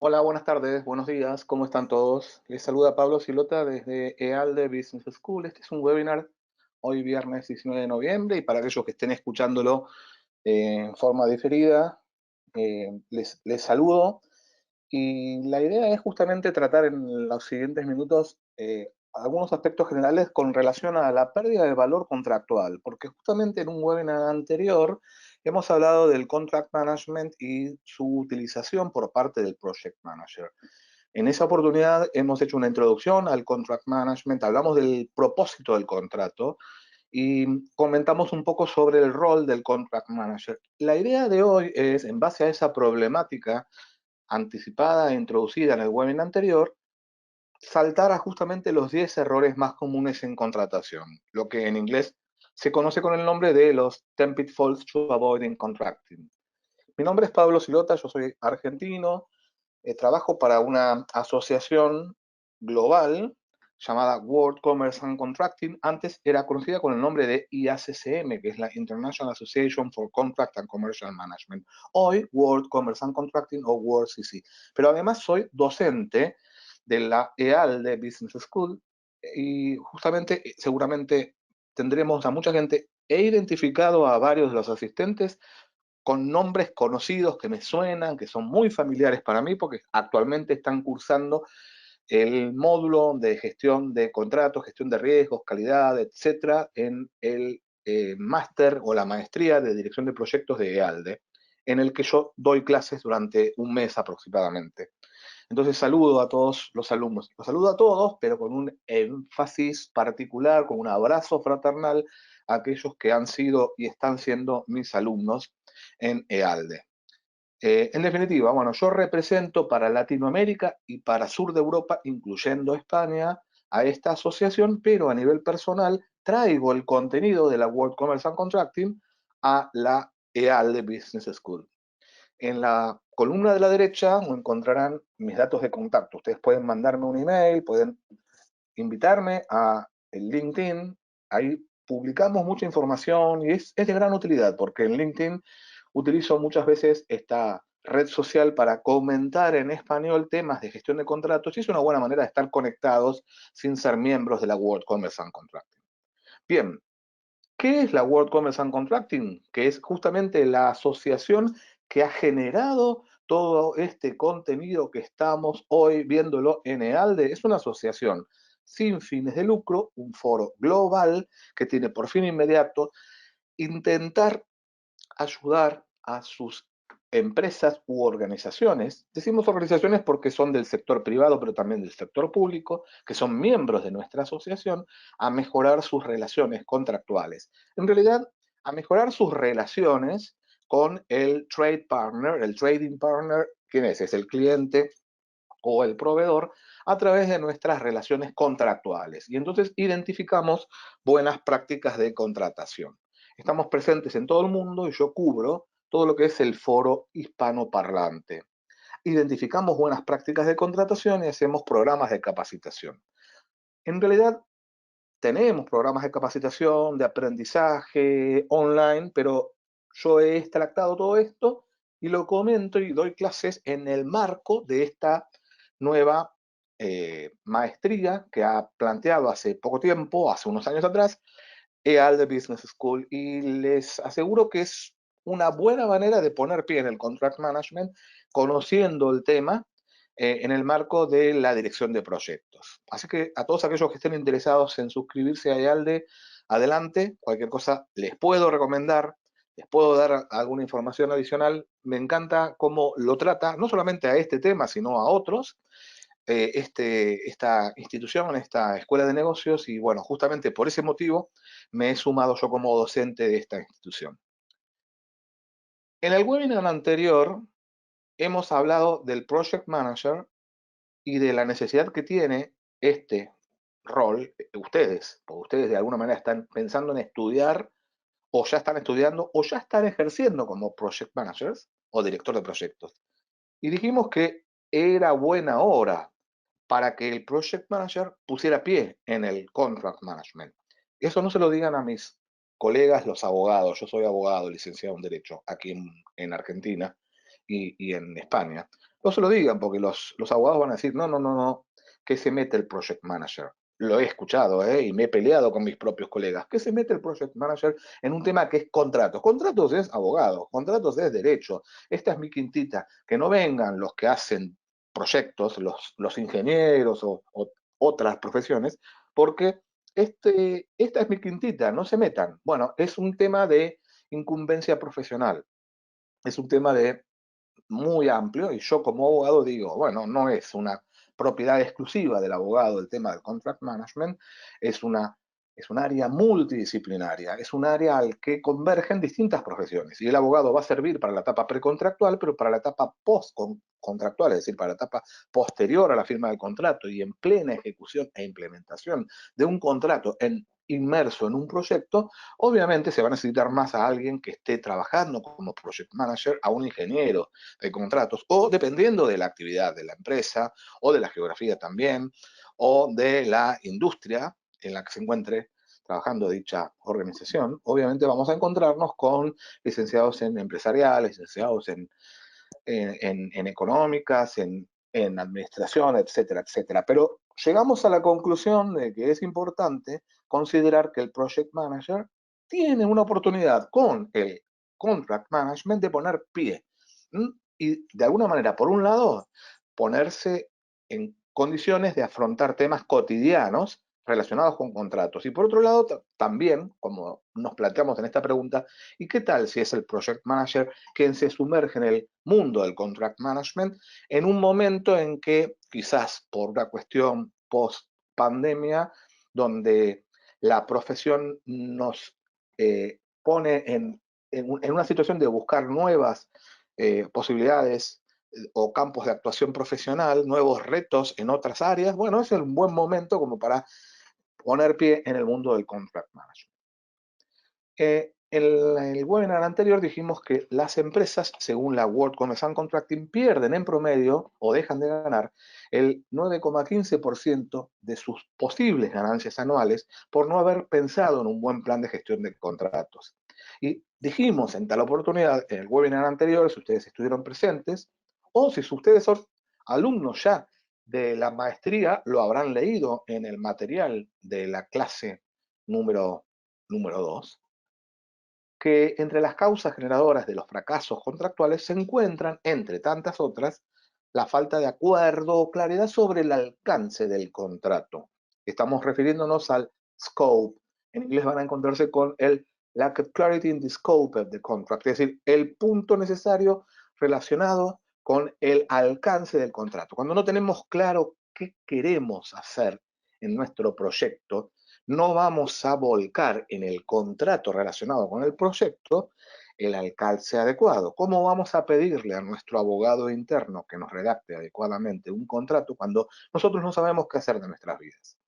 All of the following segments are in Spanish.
Hola, buenas tardes, buenos días, ¿cómo están todos? Les saluda Pablo Silota desde EALDE Business School. Este es un webinar hoy viernes 19 de noviembre y para aquellos que estén escuchándolo en forma diferida, les saludo y la idea es justamente tratar en los siguientes minutos algunos aspectos generales con relación a la pérdida de valor contractual, porque justamente en un webinar anterior hemos hablado del contract management y su utilización por parte del project manager. En esa oportunidad hemos hecho una introducción al contract management, hablamos del propósito del contrato y comentamos un poco sobre el rol del contract manager. La idea de hoy es, en base a esa problemática anticipada e introducida en el webinar anterior, saltar a justamente los 10 errores más comunes en contratación, lo que en inglés se conoce con el nombre de los 10 pitfalls to avoid in contracting. Mi nombre es Pablo Silota, yo soy argentino, trabajo para una asociación global llamada World Commerce and Contracting. Antes era conocida con el nombre de IACCM, que es la International Association for Contract and Commercial Management. Hoy World Commerce and Contracting o WorldCC. Pero además soy docente de la EALDE Business School y justamente seguramente tendremos a mucha gente. He identificado a varios de los asistentes con nombres conocidos que me suenan, que son muy familiares para mí, porque actualmente están cursando el módulo de gestión de contratos, gestión de riesgos, calidad, etcétera, en el máster o la maestría de dirección de proyectos de EALDE, en el que yo doy clases durante un mes aproximadamente. Entonces saludo a todos los alumnos, los saludo a todos, pero con un énfasis particular, con un abrazo fraternal a aquellos que han sido y están siendo mis alumnos en EALDE. En definitiva, bueno, yo represento para Latinoamérica y para Sur de Europa, incluyendo España, a esta asociación, pero a nivel personal traigo el contenido de la World Commerce and Contracting a la EALDE Business School. En la columna de la derecha encontrarán mis datos de contacto. Ustedes pueden mandarme un email, pueden invitarme a el LinkedIn. Ahí publicamos mucha información y es de gran utilidad porque en LinkedIn utilizo muchas veces esta red social para comentar en español temas de gestión de contratos y es una buena manera de estar conectados sin ser miembros de la World Commerce and Contracting. Bien, ¿qué es la World Commerce and Contracting? Que es justamente la asociación que ha generado todo este contenido que estamos hoy viéndolo en EALDE. Es una asociación sin fines de lucro, un foro global que tiene por fin inmediato intentar ayudar a sus empresas u organizaciones. Decimos organizaciones porque son del sector privado, pero también del sector público, que son miembros de nuestra asociación, a mejorar sus relaciones contractuales. En realidad, a mejorar sus relaciones con el trade partner, el trading partner, ¿quién es? Es el cliente o el proveedor a través de nuestras relaciones contractuales. Y entonces identificamos buenas prácticas de contratación. Estamos presentes en todo el mundo y yo cubro todo lo que es el foro hispanoparlante. Identificamos buenas prácticas de contratación y hacemos programas de capacitación. En realidad tenemos programas de capacitación, de aprendizaje online, pero yo he extractado todo esto y lo comento y doy clases en el marco de esta nueva maestría que ha planteado hace poco tiempo, hace unos años atrás, EALDE Business School. Y les aseguro que es una buena manera de poner pie en el contract management, conociendo el tema en el marco de la dirección de proyectos. Así que a todos aquellos que estén interesados en suscribirse a EALDE, adelante, cualquier cosa les puedo recomendar, les puedo dar alguna información adicional. Me encanta cómo lo trata, no solamente a este tema, sino a otros, esta institución, esta escuela de negocios, y bueno, justamente por ese motivo me he sumado yo como docente de esta institución. En el webinar anterior hemos hablado del Project Manager y de la necesidad que tiene este rol, ustedes, porque ustedes de alguna manera están pensando en estudiar o ya están estudiando o ya están ejerciendo como Project Managers o director de proyectos. Y dijimos que era buena hora para que el Project Manager pusiera pie en el Contract Management. Eso no se lo digan a mis colegas, los abogados. Yo soy abogado, licenciado en Derecho, aquí en Argentina y en España. No se lo digan, porque los abogados van a decir, no, no, no, no, ¿qué se mete el project manager? Lo he escuchado, y me he peleado con mis propios colegas. ¿Qué se mete el project manager en un tema que es contratos? Contratos es abogado, contratos es derecho. Esta es mi quintita. Que no vengan los que hacen proyectos, los ingenieros o otras profesiones, porque esta es mi quintita, no se metan. Bueno, es un tema de incumbencia profesional, es un tema de muy amplio y yo como abogado digo, bueno, no es una propiedad exclusiva del abogado el tema del contract management, es una es un área multidisciplinaria, es un área al que convergen distintas profesiones. Y el abogado va a servir para la etapa precontractual, pero para la etapa postcontractual, es decir, para la etapa posterior a la firma del contrato y en plena ejecución e implementación de un contrato inmerso en un proyecto, obviamente se va a necesitar más a alguien que esté trabajando como project manager, a un ingeniero de contratos, o dependiendo de la actividad de la empresa, o de la geografía también, o de la industria en la que se encuentre trabajando dicha organización, obviamente vamos a encontrarnos con licenciados en empresariales, licenciados en económicas, en administración, etcétera, etcétera. Pero llegamos a la conclusión de que es importante considerar que el project manager tiene una oportunidad con el contract management de poner pie. Y de alguna manera, por un lado, ponerse en condiciones de afrontar temas cotidianos relacionados con contratos. Y por otro lado, también, como nos planteamos en esta pregunta, ¿y qué tal si es el project manager quien se sumerge en el mundo del contract management en un momento en que quizás por una cuestión post pandemia, donde la profesión nos pone en una situación de buscar nuevas posibilidades o campos de actuación profesional, nuevos retos en otras áreas? Bueno, es un buen momento como para poner pie en el mundo del contract management. En el webinar anterior dijimos que las empresas, según la World Commerce and Contracting, pierden en promedio o dejan de ganar el 9,15% de sus posibles ganancias anuales por no haber pensado en un buen plan de gestión de contratos. Y dijimos en tal oportunidad, en el webinar anterior, si ustedes estuvieron presentes, o si ustedes son alumnos ya de la maestría, lo habrán leído en el material de la clase número 2, que entre las causas generadoras de los fracasos contractuales se encuentran, entre tantas otras, la falta de acuerdo o claridad sobre el alcance del contrato. Estamos refiriéndonos al scope. En inglés van a encontrarse con el lack of clarity in the scope of the contract, es decir, el punto necesario relacionado con el alcance del contrato. Cuando no tenemos claro qué queremos hacer en nuestro proyecto, no vamos a volcar en el contrato relacionado con el proyecto el alcance adecuado. ¿Cómo vamos a pedirle a nuestro abogado interno que nos redacte adecuadamente un contrato cuando nosotros no sabemos qué hacer de nuestras vidas?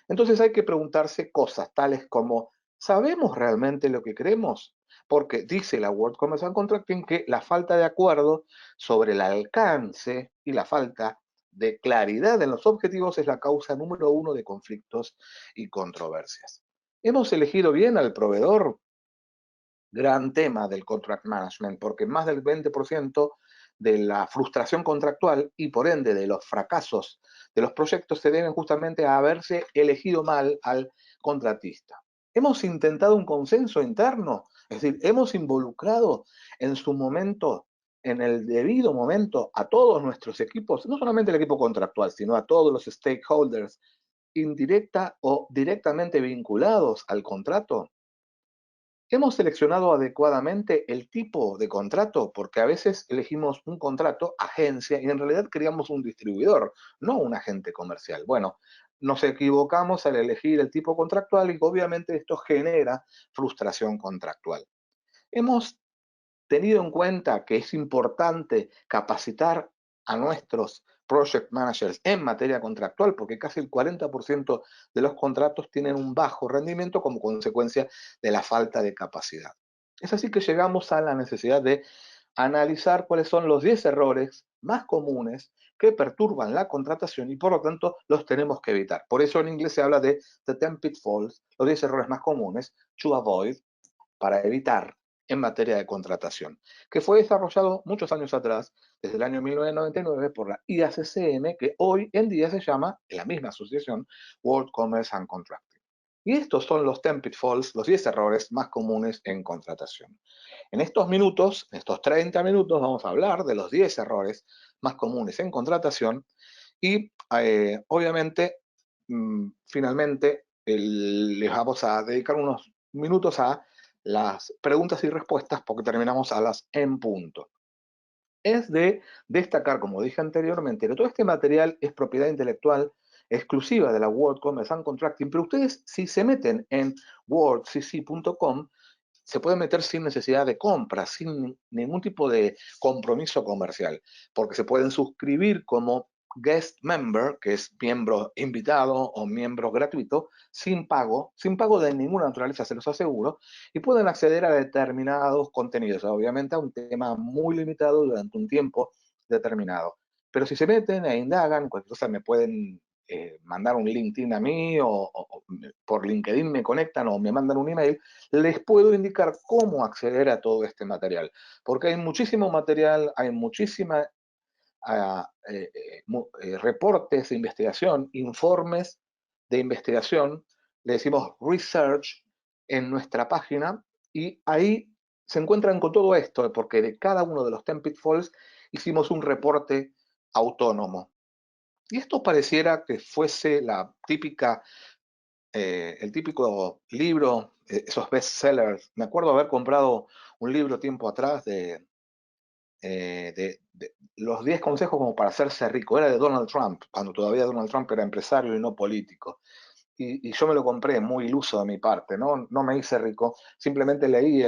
Entonces hay que preguntarse cosas tales como, ¿sabemos realmente lo que queremos? Porque dice la World Commerce and Contracting que la falta de acuerdo sobre el alcance y la falta de claridad en los objetivos es la causa número uno de conflictos y controversias. ¿Hemos elegido bien al proveedor? Gran tema del contract management, porque más del 20% de la frustración contractual y por ende de los fracasos de los proyectos se deben justamente a haberse elegido mal al contratista. Hemos intentado un consenso interno, es decir, hemos involucrado en su momento, en el debido momento, a todos nuestros equipos, no solamente el equipo contractual, sino a todos los stakeholders indirecta o directamente vinculados al contrato. ¿Hemos seleccionado adecuadamente el tipo de contrato? Porque a veces elegimos un contrato agencia y en realidad queríamos un distribuidor, no un agente comercial. Bueno, nos equivocamos al elegir el tipo contractual y obviamente esto genera frustración contractual. Hemos tenido en cuenta que es importante capacitar a nuestros project managers en materia contractual, porque casi el 40% de los contratos tienen un bajo rendimiento como consecuencia de la falta de capacidad. Es así que llegamos a la necesidad de analizar cuáles son los 10 errores más comunes que perturban la contratación y por lo tanto los tenemos que evitar. Por eso en inglés se habla de the 10 pitfalls, los 10 errores más comunes to avoid, para evitar en materia de contratación, que fue desarrollado muchos años atrás, desde el año 1999, por la IACCM, que hoy en día se llama, en la misma asociación, World Commerce and Contracting. Y estos son los 10 pitfalls, los 10 errores más comunes en contratación. En estos minutos, en estos 30 minutos, vamos a hablar de los 10 errores más comunes en contratación y obviamente, finalmente, les vamos a dedicar unos minutos a las preguntas y respuestas porque terminamos a las en punto. Es de destacar, como dije anteriormente, que todo este material es propiedad intelectual exclusiva de la World Commerce and Contracting, pero ustedes si se meten en worldcc.com se pueden meter sin necesidad de compra, sin ningún tipo de compromiso comercial, porque se pueden suscribir como guest member, que es miembro invitado o miembro gratuito, sin pago de ninguna naturaleza, se los aseguro, y pueden acceder a determinados contenidos, obviamente a un tema muy limitado durante un tiempo determinado. Pero si se meten e indagan, cualquier cosa me pueden mandar un LinkedIn a mí o por LinkedIn me conectan o me mandan un email, les puedo indicar cómo acceder a todo este material, porque hay muchísimo material, hay muchísima reportes de investigación, informes de investigación, le decimos research en nuestra página y ahí se encuentran con todo esto, porque de cada uno de los 10 pitfalls hicimos un reporte autónomo. Y esto pareciera que fuese la típica, el típico libro, esos bestsellers. Me acuerdo haber comprado un libro tiempo atrás de los 10 consejos como para hacerse rico. Era de Donald Trump, cuando todavía Donald Trump era empresario y no político. Y yo me lo compré muy iluso de mi parte, ¿no? No me hice rico, simplemente leí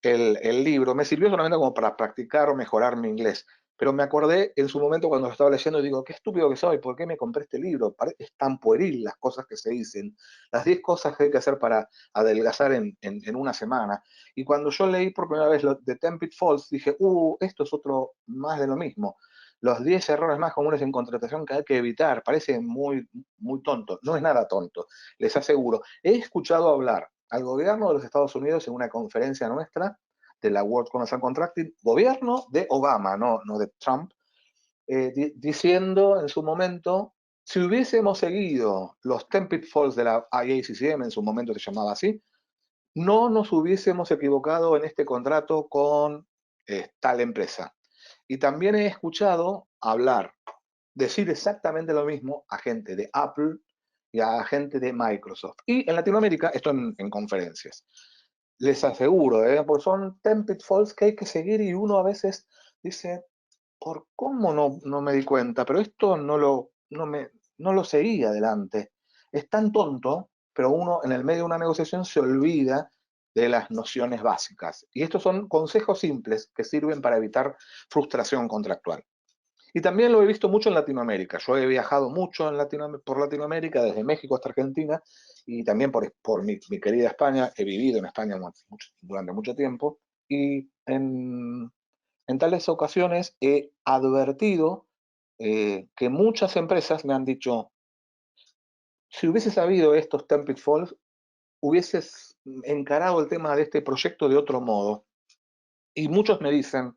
el libro. Me sirvió solamente como para practicar o mejorar mi inglés. Pero me acordé en su momento cuando lo estaba leyendo y digo, qué estúpido que soy, ¿por qué me compré este libro? Es tan pueril las cosas que se dicen, las 10 cosas que hay que hacer para adelgazar en una semana. Y cuando yo leí por primera vez The 10 Pitfalls, dije, esto es otro más de lo mismo. Los 10 errores más comunes en contratación que hay que evitar. Parece muy, muy tonto. No es nada tonto, les aseguro. He escuchado hablar al gobierno de los Estados Unidos en una conferencia nuestra de la World Commerce and Contracting, gobierno de Obama, no de Trump, diciendo en su momento, si hubiésemos seguido los 10 pitfalls de la IACCM, en su momento se llamaba así, no nos hubiésemos equivocado en este contrato con tal empresa. Y también he escuchado hablar, decir exactamente lo mismo a gente de Apple y a gente de Microsoft. Y en Latinoamérica, esto en conferencias. Les aseguro, porque son 10 pitfalls que hay que seguir y uno a veces dice, ¿por cómo no me di cuenta? Pero esto no lo seguí adelante. Es tan tonto, pero uno en el medio de una negociación se olvida de las nociones básicas. Y estos son consejos simples que sirven para evitar frustración contractual. Y también lo he visto mucho en Latinoamérica. Yo he viajado mucho por Latinoamérica, desde México hasta Argentina, y también por mi querida España. He vivido en España durante mucho tiempo. Y en tales ocasiones he advertido que muchas empresas me han dicho, si hubiese sabido estos 10 pitfalls, hubieses encarado el tema de este proyecto de otro modo. Y muchos me dicen,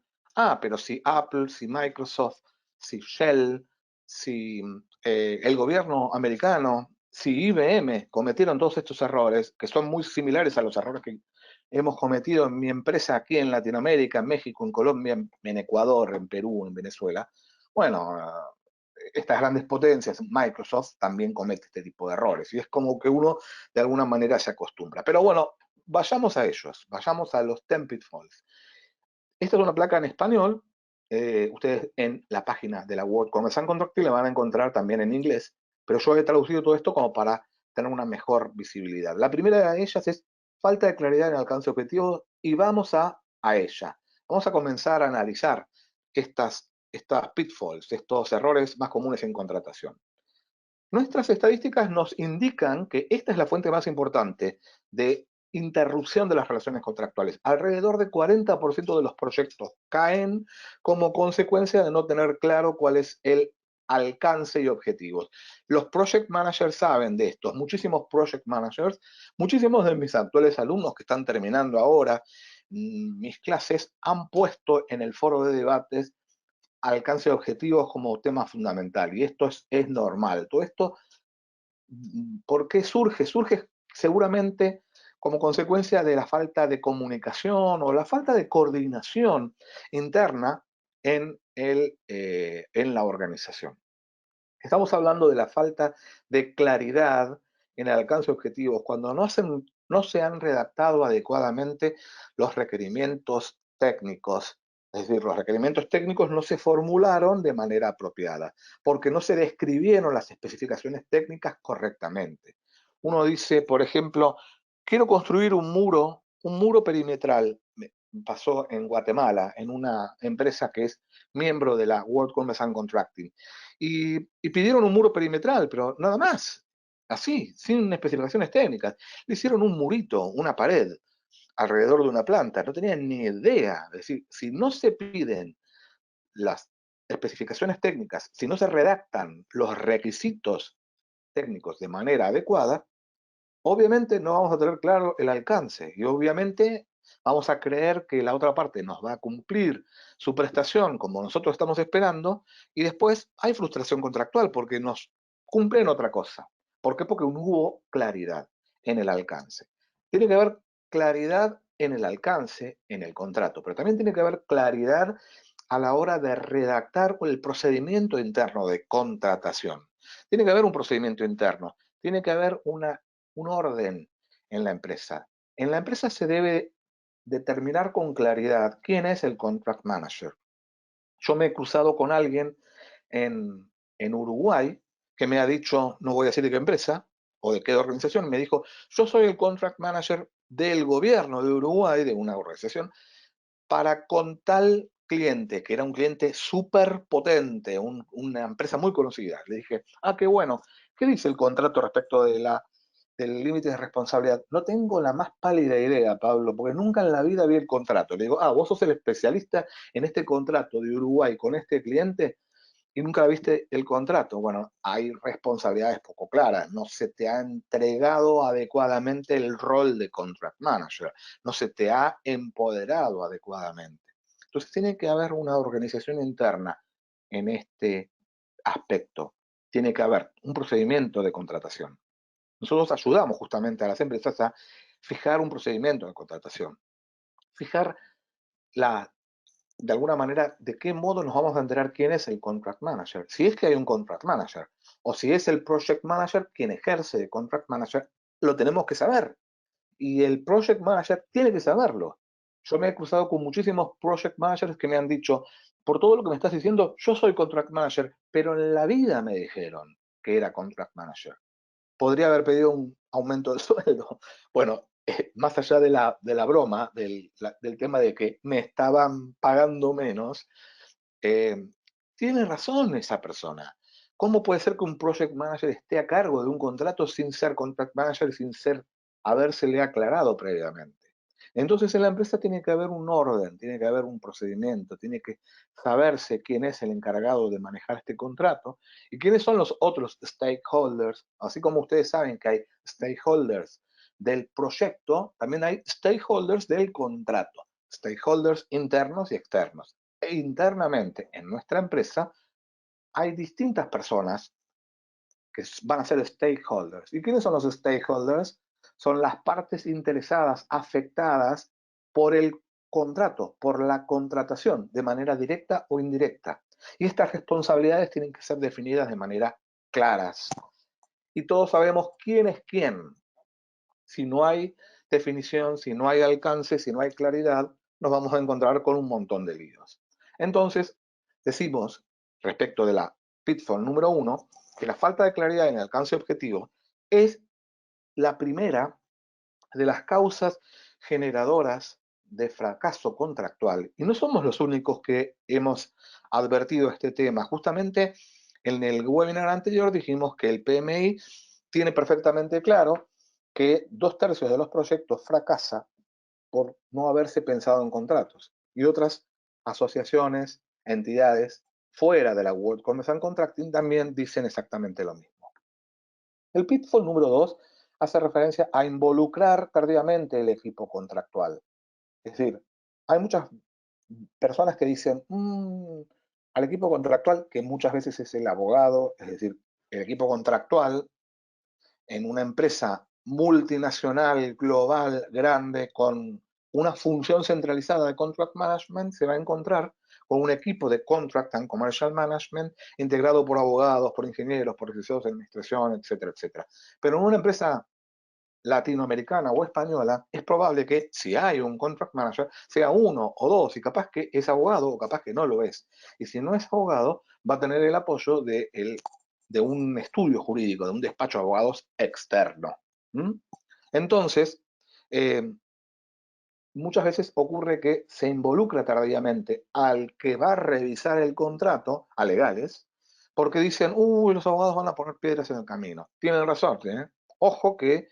pero si Apple, si Microsoft, si Shell, si el gobierno americano, si IBM cometieron todos estos errores, que son muy similares a los errores que hemos cometido en mi empresa aquí en Latinoamérica, en México, en Colombia, en Ecuador, en Perú, en Venezuela. Bueno, estas grandes potencias, Microsoft, también comete este tipo de errores. Y es como que uno de alguna manera se acostumbra. Pero bueno, vayamos a ellos, vayamos a los 10 pitfalls. Esta es una placa en español. Ustedes en la página de la World Commerce and Contracting la van a encontrar también en inglés, pero yo he traducido todo esto como para tener una mejor visibilidad. La primera de ellas es falta de claridad en el alcance objetivo y vamos a ella. Vamos a comenzar a analizar estas pitfalls, estos errores más comunes en contratación. Nuestras estadísticas nos indican que esta es la fuente más importante de interrupción de las relaciones contractuales. Alrededor de 40% de los proyectos caen como consecuencia de no tener claro cuál es el alcance y objetivos. Los project managers saben de esto, muchísimos project managers, muchísimos de mis actuales alumnos que están terminando ahora mis clases han puesto en el foro de debates alcance de objetivos como tema fundamental, y esto es normal. Todo esto, ¿por qué surge? Surge seguramente como consecuencia de la falta de comunicación o la falta de coordinación interna en la organización. Estamos hablando de la falta de claridad en el alcance de objetivos cuando no se han redactado adecuadamente los requerimientos técnicos. Es decir, los requerimientos técnicos no se formularon de manera apropiada, porque no se describieron las especificaciones técnicas correctamente. Uno dice, por ejemplo, quiero construir un muro perimetral. Me pasó en Guatemala, en una empresa que es miembro de la World Commerce and Contracting. Y pidieron un muro perimetral, pero nada más, así, sin especificaciones técnicas. Le hicieron un murito, una pared, alrededor de una planta. No tenían ni idea. Es decir, si no se piden las especificaciones técnicas, si no se redactan los requisitos técnicos de manera adecuada, obviamente no vamos a tener claro el alcance y obviamente vamos a creer que la otra parte nos va a cumplir su prestación como nosotros estamos esperando y después hay frustración contractual porque nos cumplen otra cosa. ¿Por qué? Porque no hubo claridad en el alcance. Tiene que haber claridad en el alcance, en el contrato, pero también tiene que haber claridad a la hora de redactar el procedimiento interno de contratación. Tiene que haber un procedimiento interno, tiene que haber un orden en la empresa. En la empresa se debe determinar con claridad quién es el contract manager. Yo me he cruzado con alguien en Uruguay que me ha dicho, no voy a decir de qué empresa o de qué organización, me dijo, yo soy el contract manager del gobierno de Uruguay, de una organización, para con tal cliente, que era un cliente súper potente, una empresa muy conocida. Le dije, ah, qué bueno, ¿qué dice el contrato respecto del límite de responsabilidad? No tengo la más pálida idea, Pablo, porque nunca en la vida vi el contrato. Le digo, ah, vos sos el especialista en este contrato de Uruguay con este cliente y nunca viste el contrato. Bueno, hay responsabilidades poco claras, no se te ha entregado adecuadamente el rol de contract manager, no se te ha empoderado adecuadamente. Entonces tiene que haber una organización interna en este aspecto, tiene que haber un procedimiento de contratación. Nosotros ayudamos justamente a las empresas a fijar un procedimiento de contratación, fijar la de alguna manera, de qué modo nos vamos a enterar quién es el contract manager. Si es que hay un contract manager, o si es el project manager quien ejerce de contract manager, lo tenemos que saber. Y el project manager tiene que saberlo. Yo me he cruzado con muchísimos project managers que me han dicho, por todo lo que me estás diciendo, yo soy contract manager, pero en la vida me dijeron que era contract manager. Podría haber pedido un aumento de sueldo. Bueno, más allá de la broma, del tema de que me estaban pagando menos, eh, tiene razón esa persona. ¿Cómo puede ser que un project manager esté a cargo de un contrato sin ser contract manager, sin habérsele aclarado previamente? Entonces en la empresa tiene que haber un orden, tiene que haber un procedimiento, tiene que saberse quién es el encargado de manejar este contrato y quiénes son los otros stakeholders. Así como ustedes saben que hay stakeholders del proyecto, también hay stakeholders del contrato, stakeholders internos y externos. E internamente en nuestra empresa hay distintas personas que van a ser stakeholders. ¿Y quiénes son los stakeholders? Son las partes interesadas, afectadas por el contrato, por la contratación, de manera directa o indirecta. Y estas responsabilidades tienen que ser definidas de manera claras. Y todos sabemos quién es quién. Si no hay definición, si no hay alcance, si no hay claridad, nos vamos a encontrar con un montón de líos. Entonces, decimos, respecto de la pitfall número 1, que la falta de claridad en el alcance objetivo es la primera de las causas generadoras de fracaso contractual. Y no somos los únicos que hemos advertido este tema. Justamente en el webinar anterior dijimos que el PMI tiene perfectamente claro que 2/3 de los proyectos fracasa por no haberse pensado en contratos. Y otras asociaciones, entidades fuera de la World Commerce and Contracting también dicen exactamente lo mismo. El pitfall número 2 hace referencia a involucrar tardíamente el equipo contractual. Es decir, hay muchas personas que dicen, al equipo contractual, que muchas veces es el abogado, es decir, el equipo contractual en una empresa multinacional, global, grande, con una función centralizada de contract management, se va a encontrar con un equipo de contract and commercial management integrado por abogados, por ingenieros, por licenciados de administración, etcétera, etcétera. Pero en una empresa latinoamericana o española, es probable que si hay un contract manager, sea uno o dos, y capaz que es abogado o capaz que no lo es. Y si no es abogado, va a tener el apoyo de un estudio jurídico, de un despacho de abogados externo. ¿Mm? Entonces, eh, muchas veces ocurre que se involucra tardíamente al que va a revisar el contrato, a legales, porque dicen, uy, los abogados van a poner piedras en el camino. Tienen razón, ¿eh? Ojo que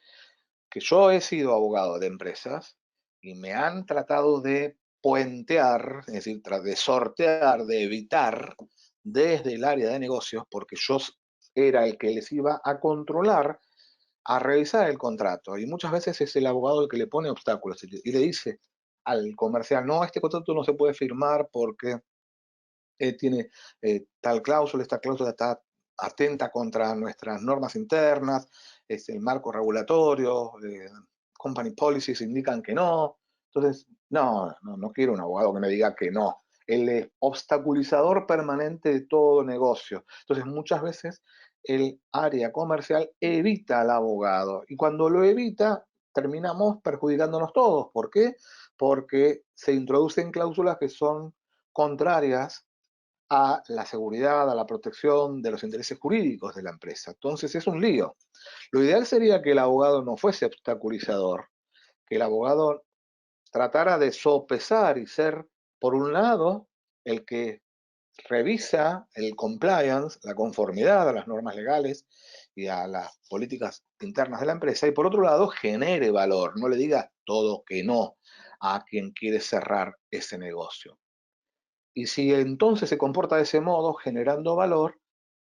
yo he sido abogado de empresas y me han tratado de puentear, es decir, de sortear, de evitar desde el área de negocios, porque yo era el que les iba a controlar, a revisar el contrato. Y muchas veces es el abogado el que le pone obstáculos y le dice al comercial, no, este contrato no se puede firmar porque tiene tal cláusula, esta cláusula está atenta contra nuestras normas internas, el marco regulatorio, company policies indican que no. Entonces, no quiero un abogado que me diga que no. El obstaculizador permanente de todo negocio. Entonces, muchas veces el área comercial evita al abogado y cuando lo evita, terminamos perjudicándonos todos. ¿Por qué? Porque se introducen cláusulas que son contrarias a la seguridad, a la protección de los intereses jurídicos de la empresa. Entonces es un lío. Lo ideal sería que el abogado no fuese obstaculizador, que el abogado tratara de sopesar y ser, por un lado, el que revisa el compliance, la conformidad a las normas legales y a las políticas internas de la empresa, y por otro lado, genere valor, no le diga todo que no a quien quiere cerrar ese negocio. Y si entonces se comporta de ese modo, generando valor,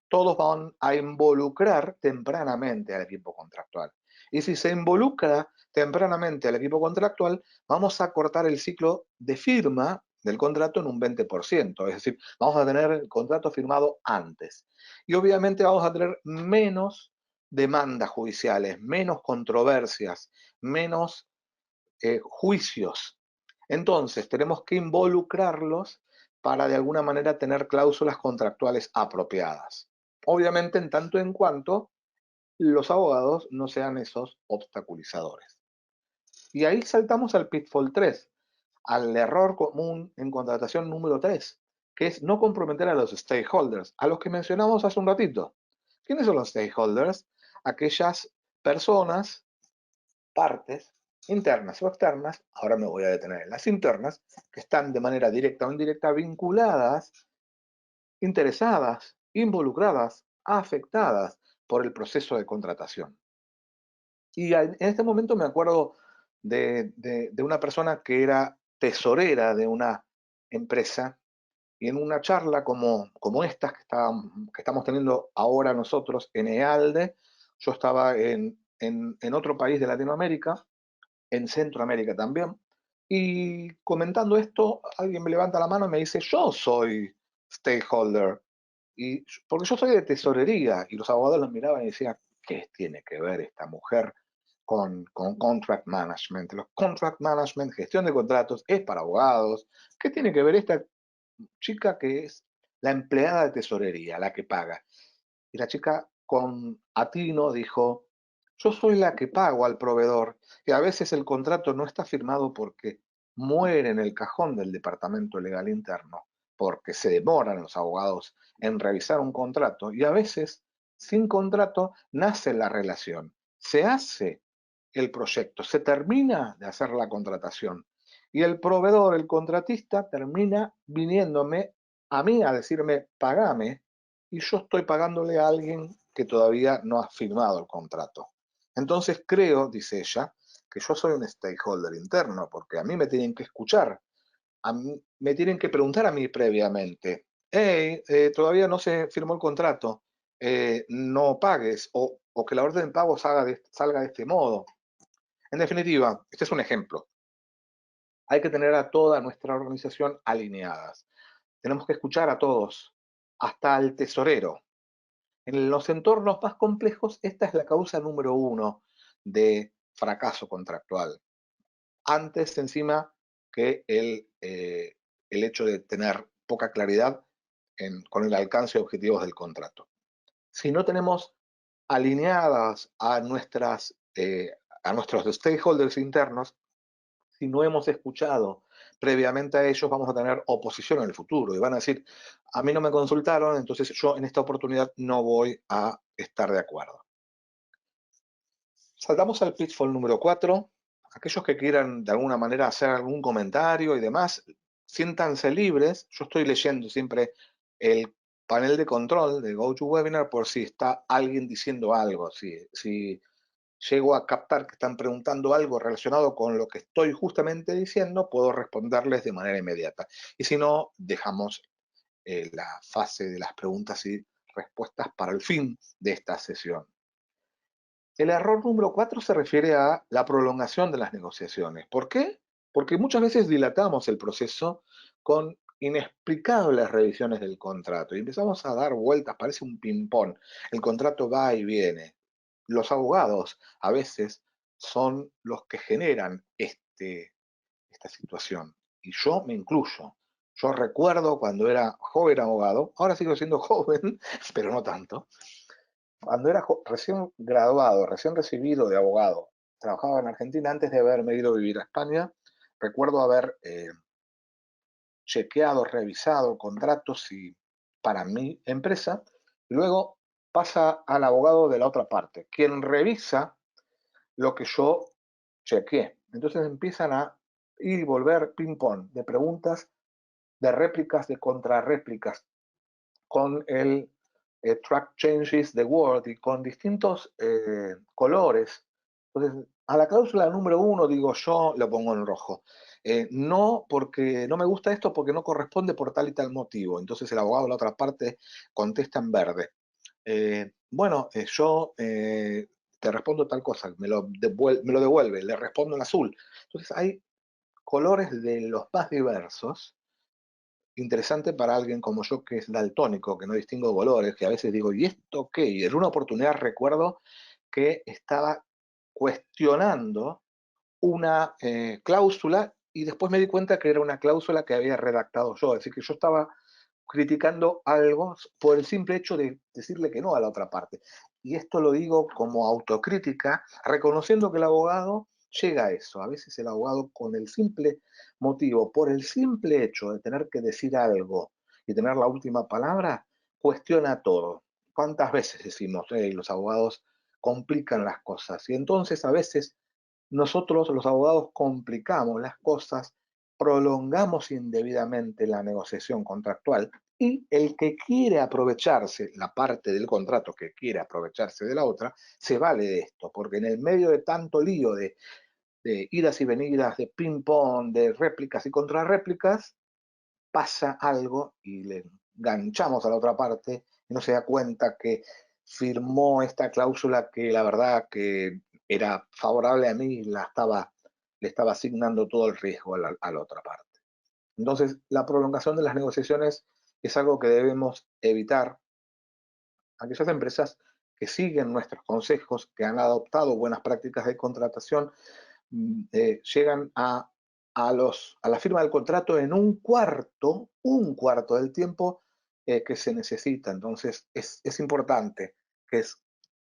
todos van a involucrar tempranamente al equipo contractual. Y si se involucra tempranamente al equipo contractual, vamos a cortar el ciclo de firma del contrato en un 20%, es decir, vamos a tener el contrato firmado antes. Y obviamente vamos a tener menos demandas judiciales, menos controversias, menos juicios. Entonces, tenemos que involucrarlos para de alguna manera tener cláusulas contractuales apropiadas. Obviamente, en tanto en cuanto los abogados no sean esos obstaculizadores. Y ahí saltamos al pitfall 3, al error común en contratación número 3, que es no comprometer a los stakeholders, a los que mencionamos hace un ratito. ¿Quiénes son los stakeholders? Aquellas personas, partes internas o externas, ahora me voy a detener en las internas, que están de manera directa o indirecta vinculadas, interesadas, involucradas, afectadas por el proceso de contratación. Y en este momento me acuerdo de una persona que era tesorera de una empresa y en una charla como estas que estamos teniendo ahora nosotros en EALDE, yo estaba en otro país de Latinoamérica, en Centroamérica también. Y comentando esto, alguien me levanta la mano y me dice, yo soy stakeholder, porque yo soy de tesorería, y los abogados los miraban y decían, ¿qué tiene que ver esta mujer con contract management? Los contract management, gestión de contratos, es para abogados. ¿Qué tiene que ver esta chica que es la empleada de tesorería, la que paga? Y la chica con atino dijo, yo soy la que pago al proveedor y a veces el contrato no está firmado porque muere en el cajón del departamento legal interno, porque se demoran los abogados en revisar un contrato y a veces sin contrato nace la relación, se hace el proyecto, se termina de hacer la contratación y el proveedor, el contratista, termina viniéndome a mí a decirme, pagame, y yo estoy pagándole a alguien que todavía no ha firmado el contrato. Entonces creo, dice ella, que yo soy un stakeholder interno, porque a mí me tienen que escuchar, a mí, me tienen que preguntar a mí previamente, hey, todavía no se firmó el contrato, no pagues, o que la orden de pago salga de este modo. En definitiva, este es un ejemplo. Hay que tener a toda nuestra organización alineadas. Tenemos que escuchar a todos, hasta al tesorero. En los entornos más complejos, esta es la causa número uno de fracaso contractual. Antes, encima, que el hecho de tener poca claridad con el alcance de objetivos del contrato. Si no tenemos alineadas a nuestros stakeholders internos, si no hemos escuchado previamente a ellos, vamos a tener oposición en el futuro y van a decir, a mí no me consultaron, entonces yo en esta oportunidad no voy a estar de acuerdo. Saltamos al pitfall número 4. Aquellos que quieran de alguna manera hacer algún comentario y demás, siéntanse libres. Yo estoy leyendo siempre el panel de control de GoToWebinar por si está alguien diciendo algo, si llego a captar que están preguntando algo relacionado con lo que estoy justamente diciendo, puedo responderles de manera inmediata. Y si no, dejamos la fase de las preguntas y respuestas para el fin de esta sesión. El error número 4 se refiere a la prolongación de las negociaciones. ¿Por qué? Porque muchas veces dilatamos el proceso con inexplicables revisiones del contrato y empezamos a dar vueltas, parece un ping-pong. El contrato va y viene. Los abogados a veces son los que generan esta situación. Y yo me incluyo. Yo recuerdo cuando era joven abogado, ahora sigo siendo joven, pero no tanto. Cuando era recién graduado, recién recibido de abogado, trabajaba en Argentina antes de haberme ido a vivir a España. Recuerdo haber chequeado, revisado contratos para mi empresa. Luego pasa al abogado de la otra parte, quien revisa lo que yo chequeé. Entonces empiezan a ir y volver ping-pong de preguntas, de réplicas, de contrarréplicas, con el track changes the word y con distintos colores. Entonces, a la cláusula número 1 digo yo, lo pongo en rojo. No porque no me gusta esto, porque no corresponde por tal y tal motivo. Entonces el abogado de la otra parte contesta en verde. Yo te respondo tal cosa, me lo devuelve, le respondo en azul. Entonces hay colores de los más diversos, interesante para alguien como yo que es daltónico, que no distingo colores, que a veces digo, ¿y esto qué? Y en una oportunidad recuerdo que estaba cuestionando una cláusula y después me di cuenta que era una cláusula que había redactado yo, es decir, que yo estaba criticando algo por el simple hecho de decirle que no a la otra parte. Y esto lo digo como autocrítica, reconociendo que el abogado llega a eso. A veces el abogado con el simple motivo, por el simple hecho de tener que decir algo y tener la última palabra, cuestiona todo. ¿Cuántas veces decimos, los abogados complican las cosas? Y entonces a veces nosotros los abogados complicamos las cosas, prolongamos indebidamente la negociación contractual y el que quiere aprovecharse, la parte del contrato que quiere aprovecharse de la otra, se vale de esto, porque en el medio de tanto lío de idas y venidas, de ping-pong, de réplicas y contrarréplicas, pasa algo y le enganchamos a la otra parte y no se da cuenta que firmó esta cláusula que la verdad que era favorable a mí y le estaba asignando todo el riesgo a la otra parte. Entonces, la prolongación de las negociaciones es algo que debemos evitar. Aquellas empresas que siguen nuestros consejos, que han adoptado buenas prácticas de contratación, llegan a la firma del contrato en un cuarto del tiempo que se necesita. Entonces, es importante que,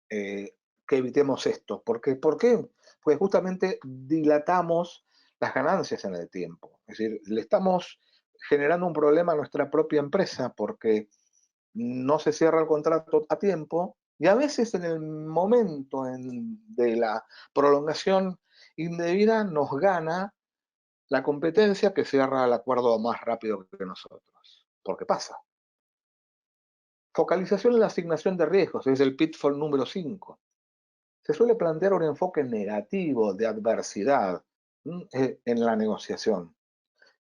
que evitemos esto. ¿Por qué? Pues justamente dilatamos las ganancias en el tiempo. Es decir, le estamos generando un problema a nuestra propia empresa porque no se cierra el contrato a tiempo y a veces en el momento de la prolongación indebida nos gana la competencia que cierra el acuerdo más rápido que nosotros. Porque pasa. Focalización en la asignación de riesgos es el pitfall número 5. Se suele plantear un enfoque negativo de adversidad en la negociación.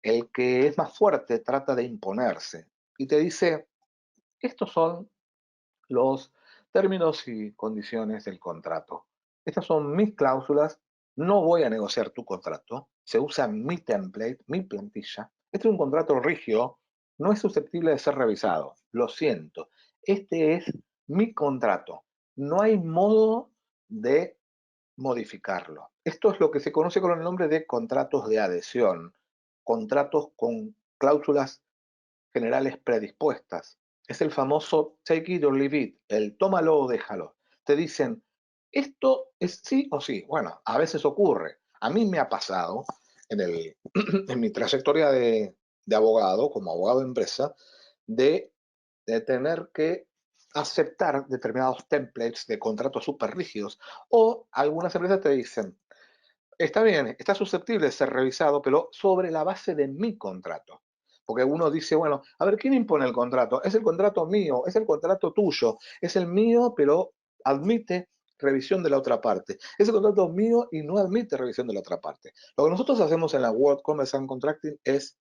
El que es más fuerte trata de imponerse y te dice, estos son los términos y condiciones del contrato. Estas son mis cláusulas, no voy a negociar tu contrato. se usa mi template, mi plantilla. Este es un contrato rígido, no es susceptible de ser revisado. Lo siento. Este es mi contrato. No hay modo de modificarlo. Esto es lo que se conoce con el nombre de contratos de adhesión, contratos con cláusulas generales predispuestas. Es el famoso take it or leave it, el tómalo o déjalo. Te dicen, esto es sí o sí. Bueno, a veces ocurre. A mí me ha pasado en mi trayectoria de abogado, como abogado de empresa, de, de tener que aceptar determinados templates de contratos súper rígidos. O algunas empresas te dicen, está bien, está susceptible de ser revisado, pero sobre la base de mi contrato. Porque uno dice, bueno, a ver, ¿quién impone el contrato? Es el contrato mío, es el contrato tuyo, es el mío, pero admite revisión de la otra parte. Es el contrato mío y no admite revisión de la otra parte. Lo que nosotros hacemos en la World Commerce and Contracting es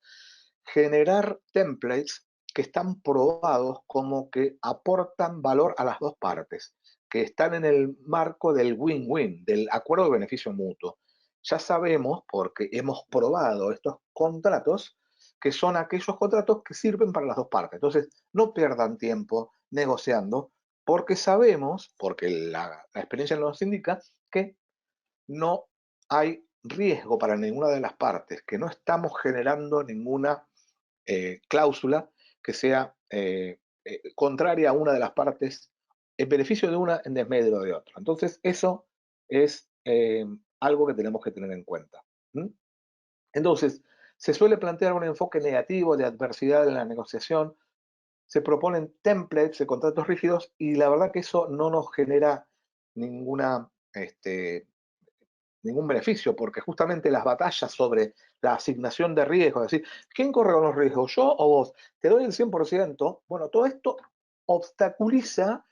generar templates que están probados como que aportan valor a las dos partes, que están en el marco del win-win, del acuerdo de beneficio mutuo. Ya sabemos, porque hemos probado estos contratos, que son aquellos contratos que sirven para las dos partes. Entonces, no pierdan tiempo negociando, porque sabemos, porque la experiencia nos indica, que no hay riesgo para ninguna de las partes, que no estamos generando ninguna cláusula que sea contraria a una de las partes, en beneficio de una, en desmedro de otra. Entonces, eso es algo que tenemos que tener en cuenta. ¿Mm? Entonces, se suele plantear un enfoque negativo de adversidad en la negociación, se proponen templates de contratos rígidos y la verdad que eso no nos genera ninguna ningún beneficio, porque justamente las batallas sobre la asignación de riesgos, es decir, ¿quién corre con los riesgos, yo o vos? Te doy el 100%, bueno, todo esto obstaculiza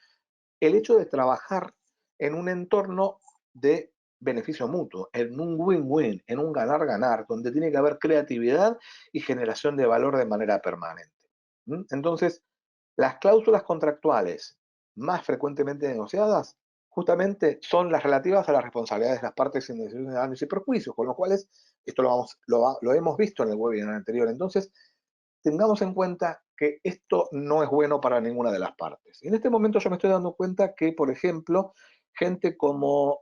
el hecho de trabajar en un entorno de beneficio mutuo, en un win-win, en un ganar-ganar, donde tiene que haber creatividad y generación de valor de manera permanente. ¿Mm? Entonces, las cláusulas contractuales más frecuentemente negociadas justamente son las relativas a las responsabilidades de las partes en decisiones de daños y perjuicios, con lo cual esto lo hemos visto en el webinar anterior. Entonces, tengamos en cuenta que esto no es bueno para ninguna de las partes. En este momento yo me estoy dando cuenta que, por ejemplo, gente como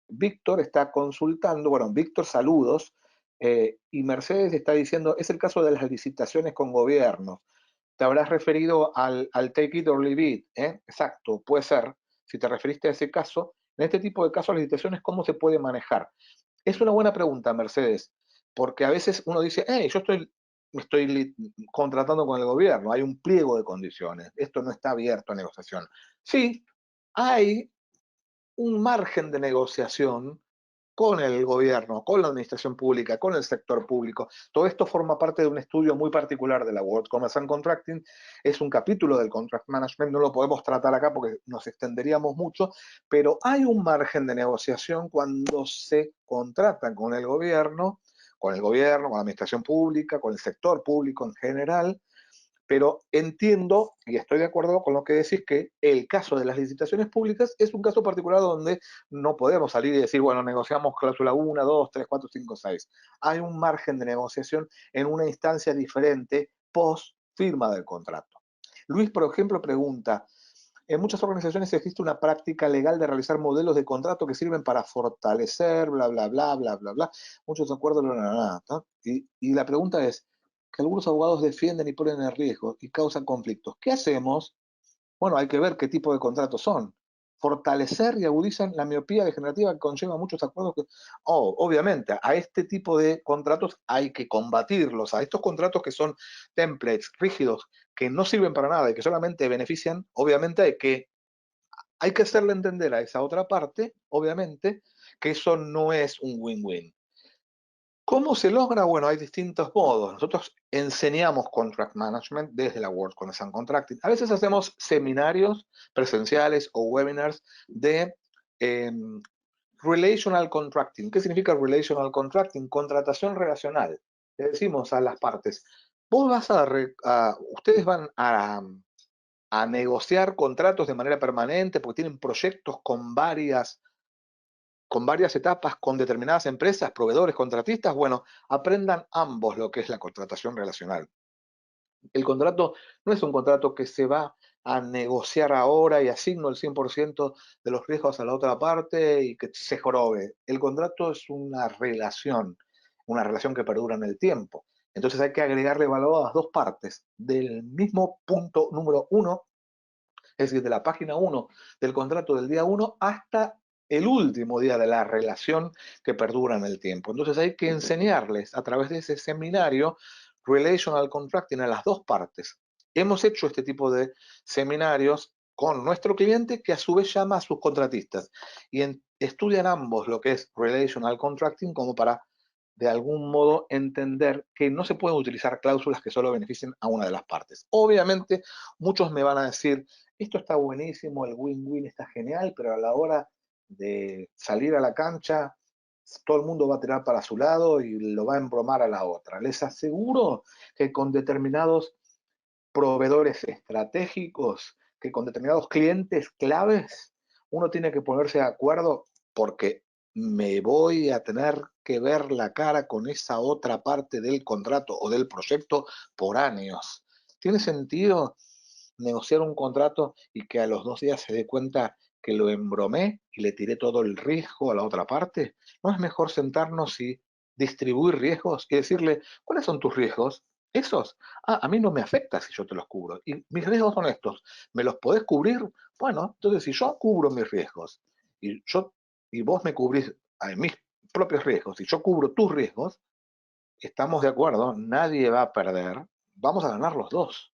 Víctor está consultando, bueno, Víctor, saludos, y Mercedes está diciendo, es el caso de las licitaciones con gobiernos. Te habrás referido al take it or leave it, ¿eh? Exacto, puede ser. Si te referiste a ese caso, en este tipo de casos, las licitaciones, ¿cómo se puede manejar? Es una buena pregunta, Mercedes, porque a veces uno dice, hey, me estoy contratando con el gobierno, hay un pliego de condiciones, esto no está abierto a negociación. Sí, hay un margen de negociación con el gobierno, con la administración pública, con el sector público. Todo esto forma parte de un estudio muy particular de la World Commerce and Contracting. Es un capítulo del Contract Management, no lo podemos tratar acá porque nos extenderíamos mucho, pero hay un margen de negociación cuando se contratan con el gobierno, con la administración pública, con el sector público en general, pero entiendo y estoy de acuerdo con lo que decís que el caso de las licitaciones públicas es un caso particular donde no podemos salir y decir, bueno, negociamos cláusula 1, 2, 3, 4, 5, 6. Hay un margen de negociación en una instancia diferente post firma del contrato. Luis, por ejemplo, pregunta, en muchas organizaciones existe una práctica legal de realizar modelos de contrato que sirven para fortalecer, bla, bla, bla, bla, bla, bla, muchos acuerdos, bla, bla, bla, ¿no? Y la pregunta es, que algunos abogados defienden y ponen en riesgo y causan conflictos. ¿Qué hacemos? Bueno, hay que ver qué tipo de contratos son. Fortalecer y agudizan la miopía degenerativa que conlleva muchos acuerdos que, obviamente, a este tipo de contratos hay que combatirlos, a estos contratos que son templates rígidos, que no sirven para nada y que solamente benefician, obviamente hay que hacerle entender a esa otra parte, obviamente, que eso no es un win-win. ¿Cómo se logra? Bueno, hay distintos modos. Nosotros enseñamos contract management desde la World Commerce and Contracting. A veces hacemos seminarios presenciales o webinars de eh, relational contracting. ¿Qué significa relational contracting? Contratación relacional. Le decimos a las partes, vos ustedes van a negociar contratos de manera permanente porque tienen proyectos con varias con varias etapas, con determinadas empresas, proveedores, contratistas, bueno, aprendan ambos lo que es la contratación relacional. El contrato no es un contrato que se va a negociar ahora y asigno el 100% de los riesgos a la otra parte y que se jorobe. El contrato es una relación que perdura en el tiempo. Entonces hay que agregarle valor a las dos partes. Del mismo punto número uno, es decir, de la página uno del contrato del día uno hasta el último día de la relación que perdura en el tiempo. Entonces hay que enseñarles a través de ese seminario Relational Contracting a las dos partes. Hemos hecho este tipo de seminarios con nuestro cliente que a su vez llama a sus contratistas y estudian ambos lo que es Relational Contracting como para de algún modo entender que no se pueden utilizar cláusulas que solo beneficien a una de las partes. Obviamente, muchos me van a decir, esto está buenísimo, el win-win está genial, pero a la hora de salir a la cancha, todo el mundo va a tirar para su lado y lo va a embromar a la otra. Les aseguro que con determinados proveedores estratégicos, que con determinados clientes claves, uno tiene que ponerse de acuerdo porque me voy a tener que ver la cara con esa otra parte del contrato o del proyecto por años. ¿Tiene sentido negociar un contrato y que a los 2 días se dé cuenta que lo embromé y le tiré todo el riesgo a la otra parte? ¿No es mejor sentarnos y distribuir riesgos y decirle, ¿cuáles son tus riesgos? Esos. Ah, a mí no me afecta si yo te los cubro. Y mis riesgos son estos. ¿Me los podés cubrir? Bueno, entonces si yo cubro mis riesgos y vos me cubrís a mis propios riesgos y yo cubro tus riesgos, estamos de acuerdo, nadie va a perder, vamos a ganar los dos.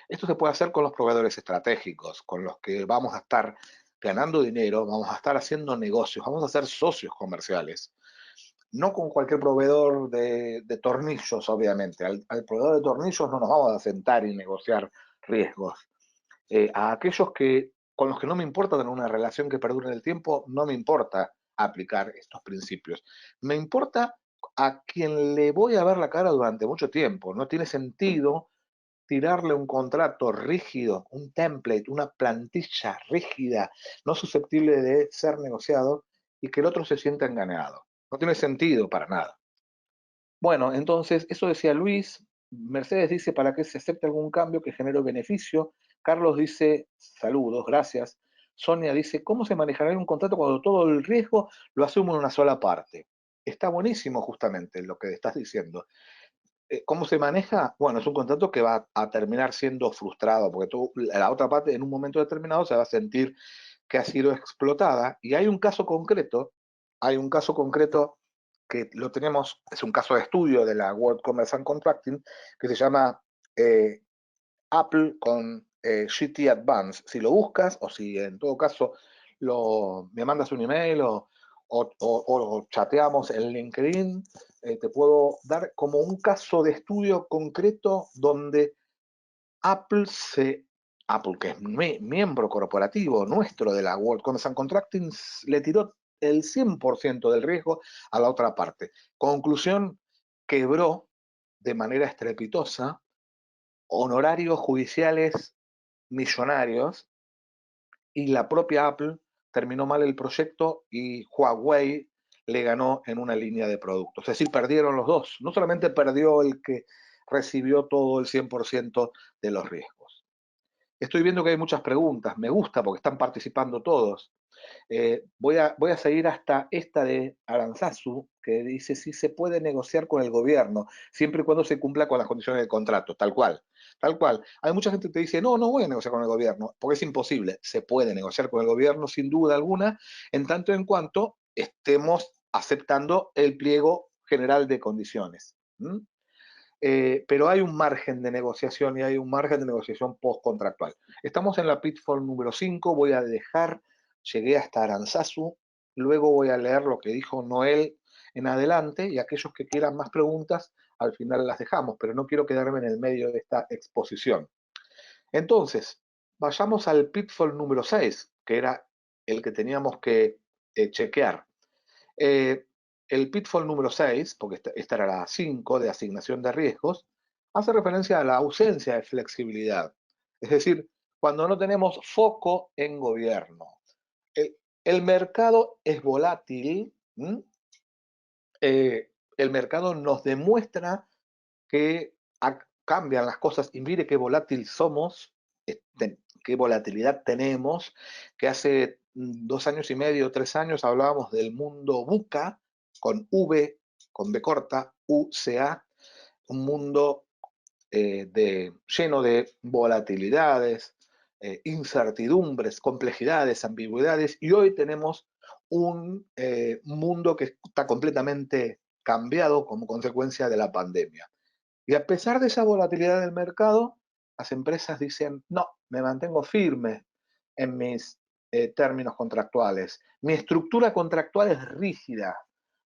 Esto se puede hacer con los proveedores estratégicos, con los que vamos a estar ganando dinero, vamos a estar haciendo negocios, vamos a ser socios comerciales. No con cualquier proveedor de tornillos, obviamente. Al proveedor de tornillos no nos vamos a sentar y negociar riesgos. A aquellos con los que no me importa tener una relación que perdure en el tiempo, no me importa aplicar estos principios. Me importa a quien le voy a ver la cara durante mucho tiempo. No tiene sentido tirarle un contrato rígido, un template, una plantilla rígida, no susceptible de ser negociado y que el otro se sienta engañado. No tiene sentido para nada. Bueno, entonces, eso decía Luis. Mercedes dice, ¿para que se acepte algún cambio que genere beneficio? Carlos dice, saludos, gracias. Sonia dice, ¿cómo se manejará un contrato cuando todo el riesgo lo asumo en una sola parte? Está buenísimo justamente lo que estás diciendo. ¿Cómo se maneja? Bueno, es un contrato que va a terminar siendo frustrado, porque la otra parte en un momento determinado se va a sentir que ha sido explotada. Y hay un caso concreto que lo tenemos, es un caso de estudio de la World Commerce and Contracting, que se llama eh, Apple con GT Advance. Si lo buscas, o si en todo caso me mandas un email o chateamos en LinkedIn, te puedo dar como un caso de estudio concreto donde Apple Apple, que es miembro corporativo nuestro de la World Commerce and Contracting, le tiró el 100% del riesgo a la otra parte. Conclusión, quebró de manera estrepitosa honorarios judiciales millonarios y la propia Apple terminó mal el proyecto y Huawei le ganó en una línea de productos. Es decir, perdieron los dos. No solamente perdió el que recibió todo el 100% de los riesgos. Estoy viendo que hay muchas preguntas. Me gusta porque están participando todos. Voy a seguir hasta esta de Aranzazu, que dice si se puede negociar con el gobierno, siempre y cuando se cumpla con las condiciones del contrato, tal cual. Tal cual. Hay mucha gente que te dice, no, no voy a negociar con el gobierno, porque es imposible. Se puede negociar con el gobierno sin duda alguna, en tanto en cuanto estemos aceptando el pliego general de condiciones. ¿Mm? Pero hay un margen de negociación y hay un margen de negociación postcontractual. Estamos en la pitfall número 5, voy a dejar, llegué hasta Aranzazu, luego voy a leer lo que dijo Noel en adelante y aquellos que quieran más preguntas, al final las dejamos, pero no quiero quedarme en el medio de esta exposición. Entonces, vayamos al pitfall número 6, que era el que teníamos que chequear. Eh, el pitfall número 6, porque esta era la 5 de asignación de riesgos, hace referencia a la ausencia de flexibilidad. Es decir, cuando no tenemos foco en gobierno. El mercado es volátil. El mercado nos demuestra que cambian las cosas y mire qué volátil somos, qué volatilidad tenemos, que hace 2 años y medio, 3 años hablábamos del mundo VUCA, con V, con B corta, UCA, un mundo lleno de volatilidades, incertidumbres, complejidades, ambigüedades, y hoy tenemos un mundo que está completamente cambiado como consecuencia de la pandemia. Y a pesar de esa volatilidad del mercado, las empresas dicen, no, me mantengo firme en mis términos contractuales. Mi estructura contractual es rígida.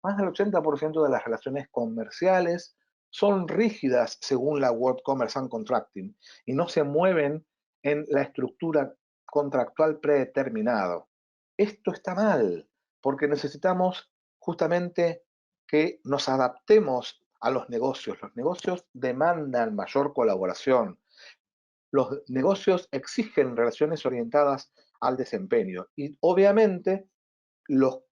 Más del 80% de las relaciones comerciales son rígidas según la World Commerce and Contracting y no se mueven en la estructura contractual predeterminado. Esto está mal, porque necesitamos justamente que nos adaptemos a los negocios. Los negocios demandan mayor colaboración. Los negocios exigen relaciones orientadas al desempeño. Y obviamente lo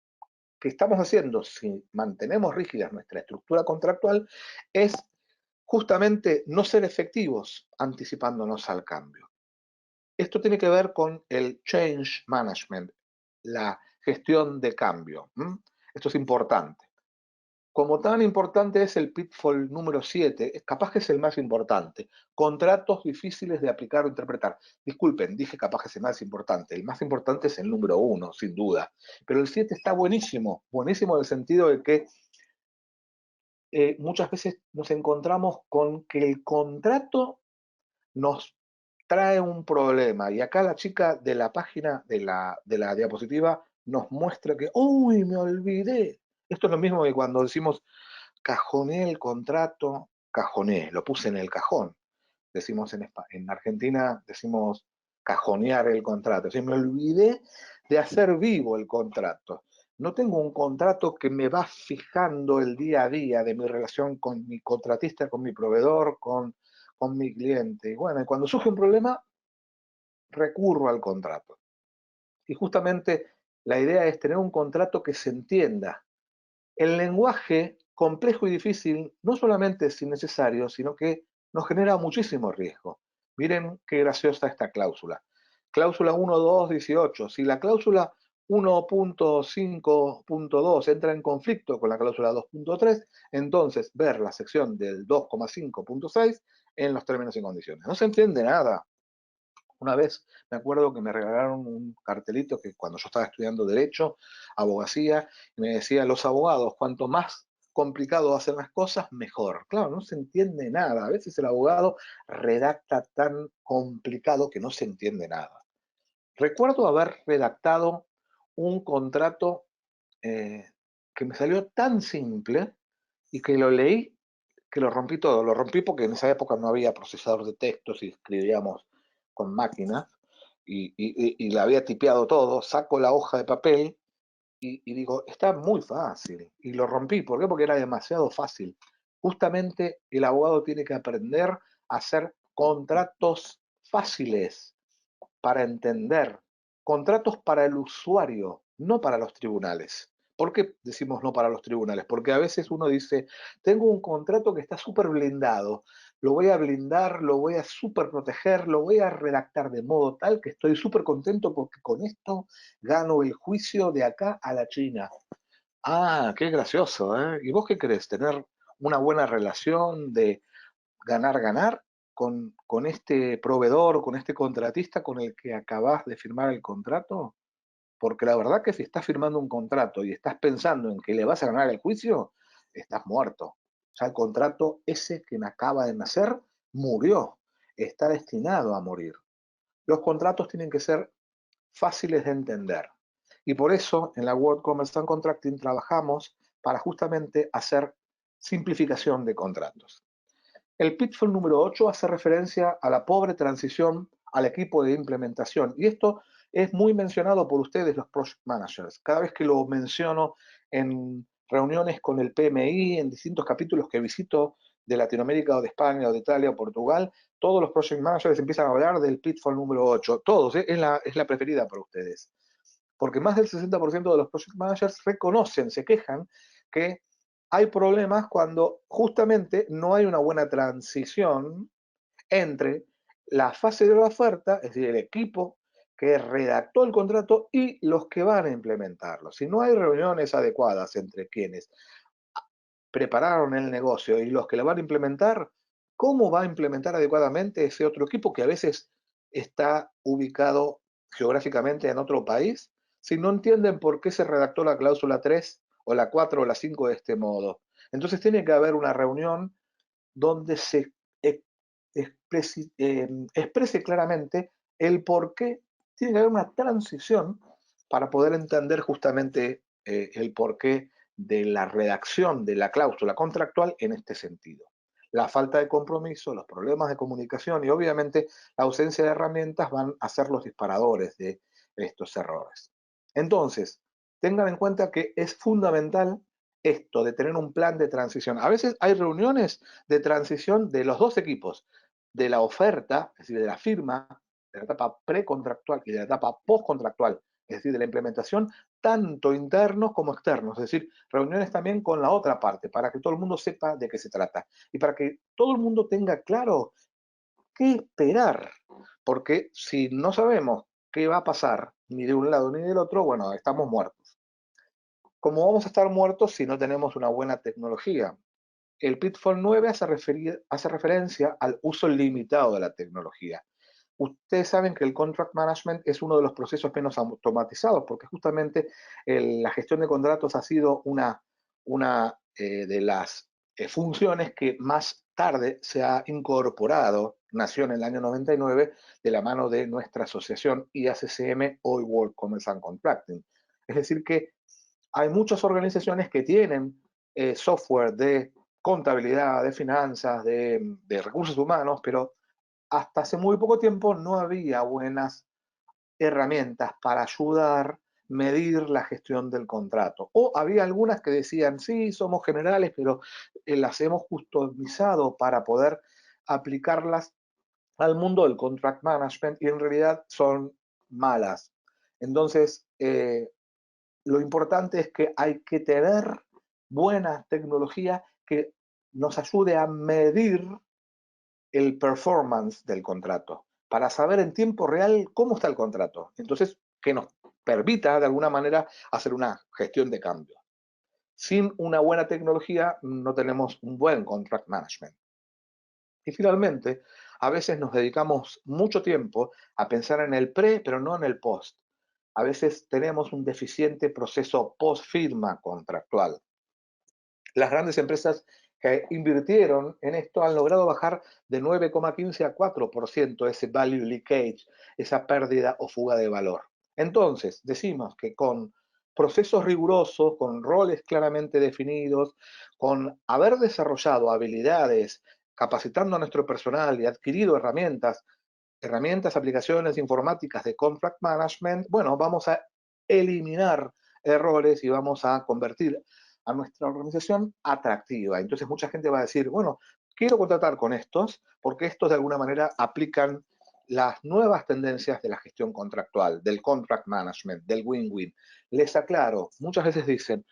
que estamos haciendo, si mantenemos rígida nuestra estructura contractual, es justamente no ser efectivos anticipándonos al cambio. Esto tiene que ver con el change management, la gestión de cambio. Esto es importante. Como tan importante es el pitfall número 7, capaz que es el más importante. Contratos difíciles de aplicar o interpretar. Disculpen, dije capaz que es el más importante. El más importante es el número 1, sin duda. Pero el 7 está buenísimo. Buenísimo en el sentido de que muchas veces nos encontramos con que el contrato nos trae un problema. Y acá la chica de la página de la diapositiva nos muestra que, uy, me olvidé. Esto es lo mismo que cuando decimos, cajoné el contrato, cajoné, lo puse en el cajón. Decimos en Argentina, decimos cajonear el contrato. Si me olvidé de hacer vivo el contrato. No tengo un contrato que me va fijando el día a día de mi relación con mi contratista, con mi proveedor, con mi cliente. Y bueno, cuando surge un problema, recurro al contrato. Y justamente la idea es tener un contrato que se entienda. El lenguaje complejo y difícil no solamente es innecesario, sino que nos genera muchísimo riesgo. Miren qué graciosa esta cláusula. Cláusula 1.2.18. Si la cláusula 1.5.2 entra en conflicto con la cláusula 2.3, entonces ver la sección del 2.5.6 en los términos y condiciones. No se entiende nada. Una vez me acuerdo que me regalaron un cartelito que cuando yo estaba estudiando Derecho, Abogacía, me decía, los abogados, cuanto más complicado hacen las cosas, mejor. Claro, no se entiende nada. A veces el abogado redacta tan complicado que no se entiende nada. Recuerdo haber redactado un contrato que me salió tan simple y que lo leí, que lo rompí todo. Lo rompí porque en esa época no había procesador de textos y escribíamos con máquinas y le había tipeado todo. Saco la hoja de papel y digo, está muy fácil. Y lo rompí. ¿Por qué? Porque era demasiado fácil. Justamente el abogado tiene que aprender a hacer contratos fáciles para entender, contratos para el usuario, no para los tribunales. ¿Por qué decimos no para los tribunales? Porque a veces uno dice, tengo un contrato que está súper blindado, lo voy a blindar, lo voy a súper proteger, lo voy a redactar de modo tal que estoy súper contento porque con esto gano el juicio de acá a la China. Ah, qué gracioso, ¿eh? ¿Y vos qué querés? ¿Tener una buena relación de ganar, ganar con este proveedor, con este contratista con el que acabas de firmar el contrato? Porque la verdad que si estás firmando un contrato y estás pensando en que le vas a ganar el juicio, estás muerto. Ya el contrato ese que me acaba de nacer murió, está destinado a morir. Los contratos tienen que ser fáciles de entender. Y por eso en la World Commerce and Contracting trabajamos para justamente hacer simplificación de contratos. El pitfall número 8 hace referencia a la pobre transición al equipo de implementación. Y esto es muy mencionado por ustedes, los project managers. Cada vez que lo menciono en reuniones con el PMI, en distintos capítulos que visito de Latinoamérica o de España o de Italia o Portugal, todos los project managers empiezan a hablar del pitfall número 8. Todos, es la preferida para ustedes. porque más del 60% de los project managers reconocen, se quejan que hay problemas cuando justamente no hay una buena transición entre la fase de la oferta, es decir, el equipo que redactó el contrato y los que van a implementarlo. Si no hay reuniones adecuadas entre quienes prepararon el negocio y los que lo van a implementar, ¿cómo va a implementar adecuadamente ese otro equipo que a veces está ubicado geográficamente en otro país? Si no entienden por qué se redactó la cláusula 3 o la 4 o la 5 de este modo. Entonces tiene que haber una reunión donde se exprese claramente el por qué tiene que haber una transición para poder entender justamente el porqué de la redacción de la cláusula contractual en este sentido. La falta de compromiso, los problemas de comunicación y obviamente la ausencia de herramientas van a ser los disparadores de estos errores. Entonces, tengan en cuenta que es fundamental esto de tener un plan de transición. A veces hay reuniones de transición de los dos equipos, de la oferta, es decir, de la firma, de la etapa precontractual y de la etapa postcontractual, es decir, de la implementación, tanto internos como externos, es decir, reuniones también con la otra parte, para que todo el mundo sepa de qué se trata y para que todo el mundo tenga claro qué esperar, porque si no sabemos qué va a pasar ni de un lado ni del otro, bueno, estamos muertos. ¿Cómo vamos a estar muertos si no tenemos una buena tecnología? El Pitfall 9 hace referencia al uso limitado de la tecnología. Ustedes saben que el contract management es uno de los procesos menos automatizados, porque justamente la gestión de contratos ha sido una de las funciones que más tarde se ha incorporado, nació en el año 99, de la mano de nuestra asociación IACCM, Oil World Commerce and Contracting. Es decir, que hay muchas organizaciones que tienen software de contabilidad, de finanzas, de recursos humanos, pero hasta hace muy poco tiempo no había buenas herramientas para ayudar, medir la gestión del contrato. O había algunas que decían, sí, somos generales, pero las hemos customizado para poder aplicarlas al mundo del contract management y en realidad son malas. Entonces, lo importante es que hay que tener buena tecnología que nos ayude a medir el performance del contrato, para saber en tiempo real cómo está el contrato. Entonces, que nos permita de alguna manera hacer una gestión de cambio. Sin una buena tecnología no tenemos un buen contract management. Y finalmente, a veces nos dedicamos mucho tiempo a pensar en el pre, pero no en el post. A veces tenemos un deficiente proceso post-firma contractual. Las grandes empresas que invirtieron en esto han logrado bajar de 9,15 a 4% ese value leakage, esa pérdida o fuga de valor. Entonces, decimos que con procesos rigurosos, con roles claramente definidos, con haber desarrollado habilidades, capacitando a nuestro personal y adquirido herramientas, aplicaciones informáticas de contract management, bueno, vamos a eliminar errores y vamos a convertir a nuestra organización atractiva. Entonces mucha gente va a decir, bueno, quiero contratar con estos porque estos de alguna manera aplican las nuevas tendencias de la gestión contractual, del contract management, del win-win. Les aclaro, muchas veces dicen,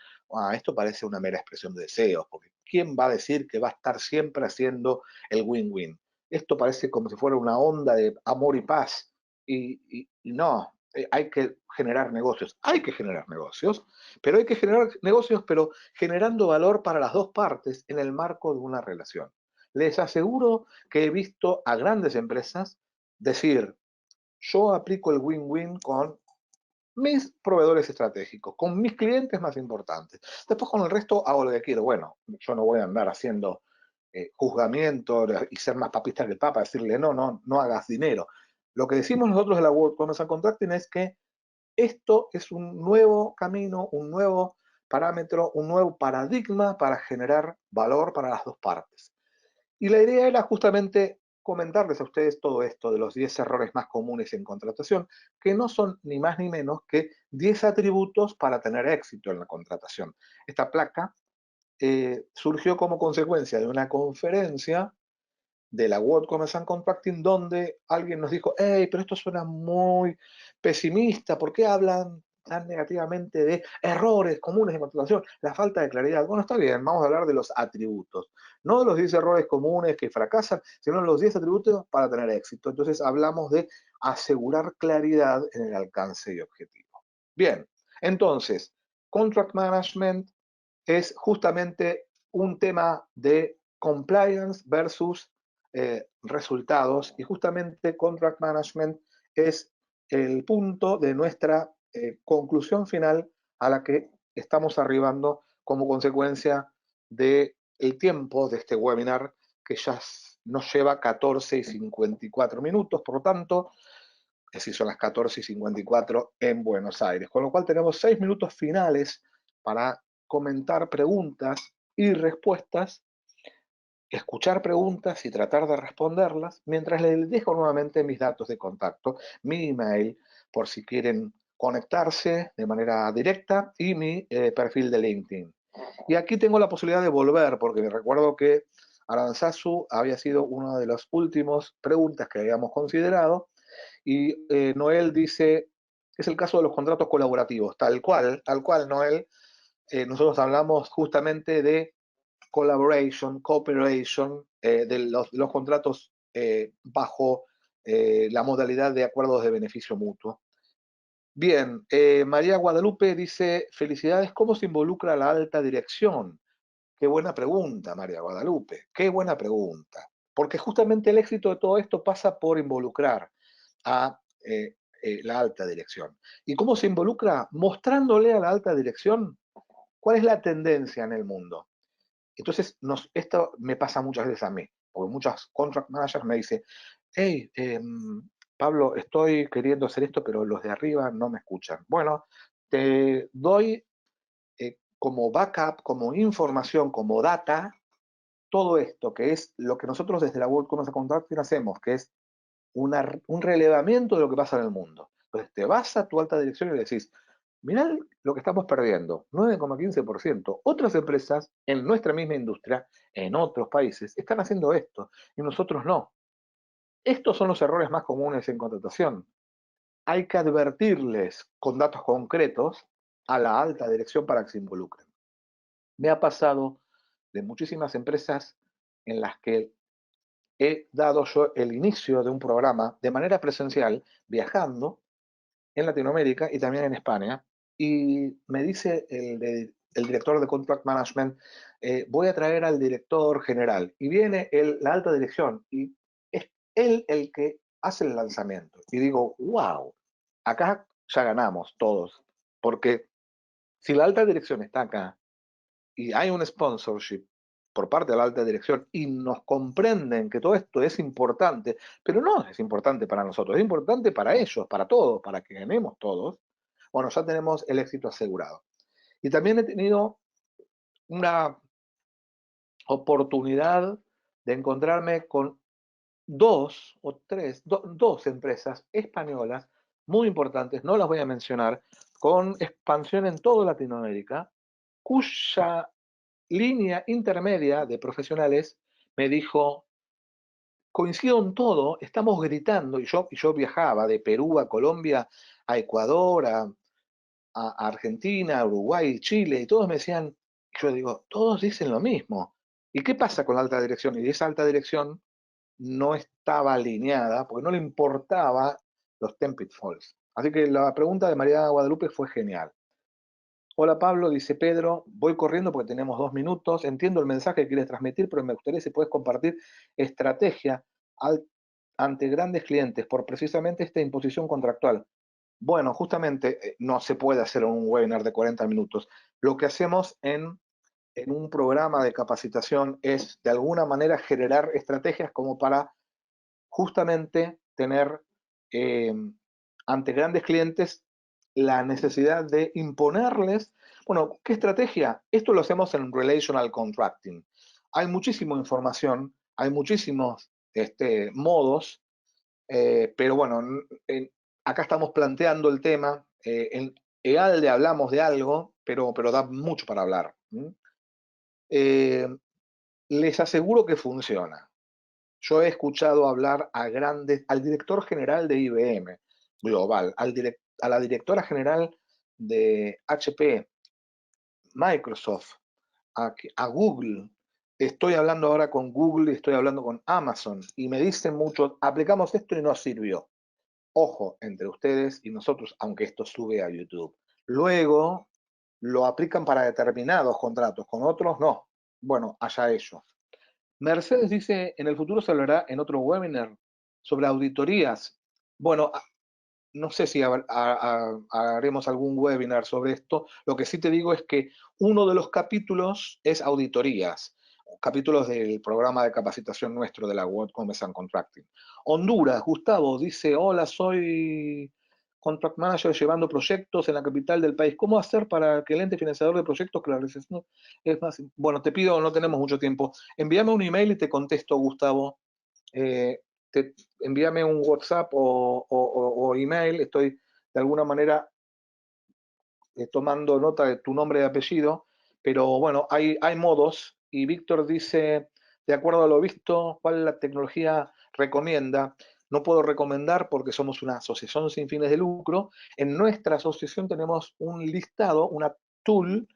esto parece una mera expresión de deseos, porque ¿quién va a decir que va a estar siempre haciendo el win-win? Esto parece como si fuera una onda de amor y paz. Y no, hay que generar negocios. Hay que generar negocios, pero hay que generar negocios, pero generando valor para las dos partes en el marco de una relación. Les aseguro que he visto a grandes empresas decir, yo aplico el win-win con mis proveedores estratégicos, con mis clientes más importantes. Después con el resto hago lo que quiero. Bueno, yo no voy a andar haciendo juzgamiento y ser más papista que el Papa, decirle no, no, no hagas dinero. Lo que decimos nosotros de la World Commerce and Contracting es que esto es un nuevo camino, un nuevo parámetro, un nuevo paradigma para generar valor para las dos partes. Y la idea era justamente comentarles a ustedes todo esto de los 10 errores más comunes en contratación, que no son ni más ni menos que 10 atributos para tener éxito en la contratación. Esta placa surgió como consecuencia de una conferencia de la World Commerce and Contracting donde alguien nos dijo, hey, pero esto suena muy pesimista, ¿por qué hablan tan negativamente de errores comunes de contratación, la falta de claridad. Bueno, está bien, vamos a hablar de los atributos, no de los 10 errores comunes que fracasan, sino los 10 atributos para tener éxito. Entonces hablamos de asegurar claridad en el alcance y objetivo. Bien, entonces, contract management es justamente un tema de compliance versus resultados, y justamente contract management es el punto de nuestra conclusión final a la que estamos arribando como consecuencia del tiempo de este webinar, que ya nos lleva 14 y 54 minutos, por lo tanto, es decir, son las 14 y 54 en Buenos Aires, con lo cual tenemos 6 minutos finales para comentar preguntas y respuestas, escuchar preguntas y tratar de responderlas, mientras les dejo nuevamente mis datos de contacto, mi email, por si quieren conectarse de manera directa, y mi perfil de LinkedIn. Y aquí tengo la posibilidad de volver, porque recuerdo que Aranzazu había sido una de las últimas preguntas que habíamos considerado, y Noel dice, es el caso de los contratos colaborativos, tal cual, Noel. Nosotros hablamos justamente de collaboration, cooperation, de los contratos bajo la modalidad de acuerdos de beneficio mutuo. Bien, María Guadalupe dice, felicidades, ¿cómo se involucra la alta dirección? Qué buena pregunta, María Guadalupe, qué buena pregunta. Porque justamente el éxito de todo esto pasa por involucrar a la alta dirección. ¿Y cómo se involucra? Mostrándole a la alta dirección cuál es la tendencia en el mundo. Entonces, esto me pasa muchas veces a mí, porque muchos contract managers me dicen, hey, Pablo, estoy queriendo hacer esto, pero los de arriba no me escuchan. Bueno, te doy como backup, como información, como data, todo esto, que es lo que nosotros desde la World Commerce Contracting hacemos, que es un relevamiento de lo que pasa en el mundo. Entonces te vas a tu alta dirección y le decís, mirá lo que estamos perdiendo, 9,15%. Otras empresas en nuestra misma industria, en otros países, están haciendo esto y nosotros no. Estos son los errores más comunes en contratación. Hay que advertirles con datos concretos a la alta dirección para que se involucren. Me ha pasado de muchísimas empresas en las que he dado yo el inicio de un programa de manera presencial, viajando en Latinoamérica y también en España, y me dice el director de Contract Management, voy a traer al director general, y viene la alta dirección, y es él el que hace el lanzamiento. Y digo, wow, acá ya ganamos todos, porque si la alta dirección está acá, y hay un sponsorship por parte de la alta dirección y nos comprenden que todo esto es importante, pero no es importante para nosotros, es importante para ellos, para todos, para que ganemos todos, bueno, ya tenemos el éxito asegurado. Y también he tenido una oportunidad de encontrarme con dos empresas españolas muy importantes, no las voy a mencionar, con expansión en toda Latinoamérica, cuya línea intermedia de profesionales me dijo, coincido en todo, estamos gritando, y yo viajaba de Perú a Colombia, a Ecuador, a Argentina, a Uruguay, Chile, y todos me decían, yo digo, todos dicen lo mismo. ¿Y qué pasa con la alta dirección? Y esa alta dirección no estaba alineada, porque no le importaba los 10 pitfalls. Así que la pregunta de María Guadalupe fue genial. Hola Pablo, dice Pedro, voy corriendo porque tenemos 2 minutos, entiendo el mensaje que quieres transmitir, pero me gustaría si puedes compartir estrategia ante grandes clientes por precisamente esta imposición contractual. Bueno, justamente no se puede hacer un webinar de 40 minutos. Lo que hacemos en un programa de capacitación es de alguna manera generar estrategias como para justamente tener eh, ante grandes clientes la necesidad de imponerles, bueno, ¿qué estrategia? Esto lo hacemos en Relational Contracting. Hay muchísima información, hay muchísimos modos, pero bueno, acá estamos planteando el tema. En EALDE hablamos de algo, pero da mucho para hablar. Eh, les aseguro que funciona. Yo he escuchado hablar al director general de IBM global, a la directora general de HP, Microsoft, a Google. Estoy hablando ahora con Google y estoy hablando con Amazon y me dicen mucho, aplicamos esto y no sirvió. Ojo, entre ustedes y nosotros, aunque esto sube a YouTube. Luego lo aplican para determinados contratos, con otros no. Bueno, allá ellos. Mercedes dice, en el futuro se hablará en otro webinar sobre auditorías. Bueno, no sé si haremos algún webinar sobre esto. Lo que sí te digo es que uno de los capítulos es auditorías, capítulos del programa de capacitación nuestro de la World Commerce and Contracting. Honduras, Gustavo dice, hola, soy contract manager llevando proyectos en la capital del país. ¿Cómo hacer para que el ente financiador de proyectos que la realización es más? Bueno, te pido, no tenemos mucho tiempo. Envíame un email y te contesto, Gustavo. Eh, Envíame un WhatsApp o email, estoy de alguna manera tomando nota de tu nombre y apellido, pero bueno, hay modos y Víctor dice, de acuerdo a lo visto, ¿cuál la tecnología recomienda? No puedo recomendar porque somos una asociación sin fines de lucro. En nuestra asociación tenemos un listado, una tool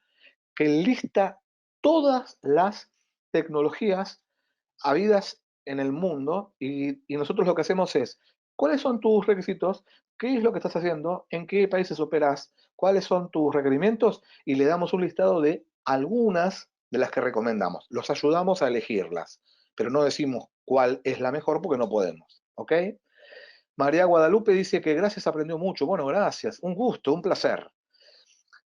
que lista todas las tecnologías habidas en el mundo y nosotros lo que hacemos es, ¿cuáles son tus requisitos? ¿Qué es lo que estás haciendo? ¿En qué países operas? ¿Cuáles son tus requerimientos? Y le damos un listado de algunas de las que recomendamos. Los ayudamos a elegirlas, pero no decimos cuál es la mejor porque no podemos. ¿Ok? María Guadalupe dice que gracias, aprendió mucho. Bueno, gracias. Un gusto, un placer.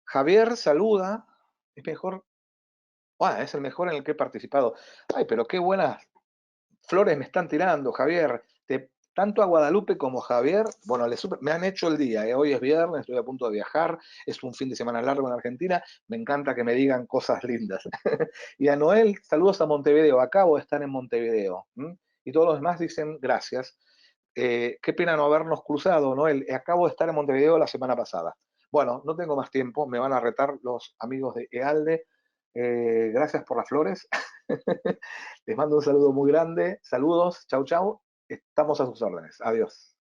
Javier saluda. Es mejor. Es el mejor en el que he participado. Ay, pero qué buenas flores me están tirando, Javier. Tanto a Guadalupe como a Javier, bueno, me han hecho el día. Hoy es viernes, estoy a punto de viajar, es un fin de semana largo en Argentina, me encanta que me digan cosas lindas. Y a Noel, saludos a Montevideo, acabo de estar en Montevideo. Y todos los demás dicen gracias. Qué pena no habernos cruzado, Noel, acabo de estar en Montevideo la semana pasada. Bueno, no tengo más tiempo, me van a retar los amigos de EALDE. Gracias por las flores. Les mando un saludo muy grande. Saludos, chau, chau. Estamos a sus órdenes. Adiós.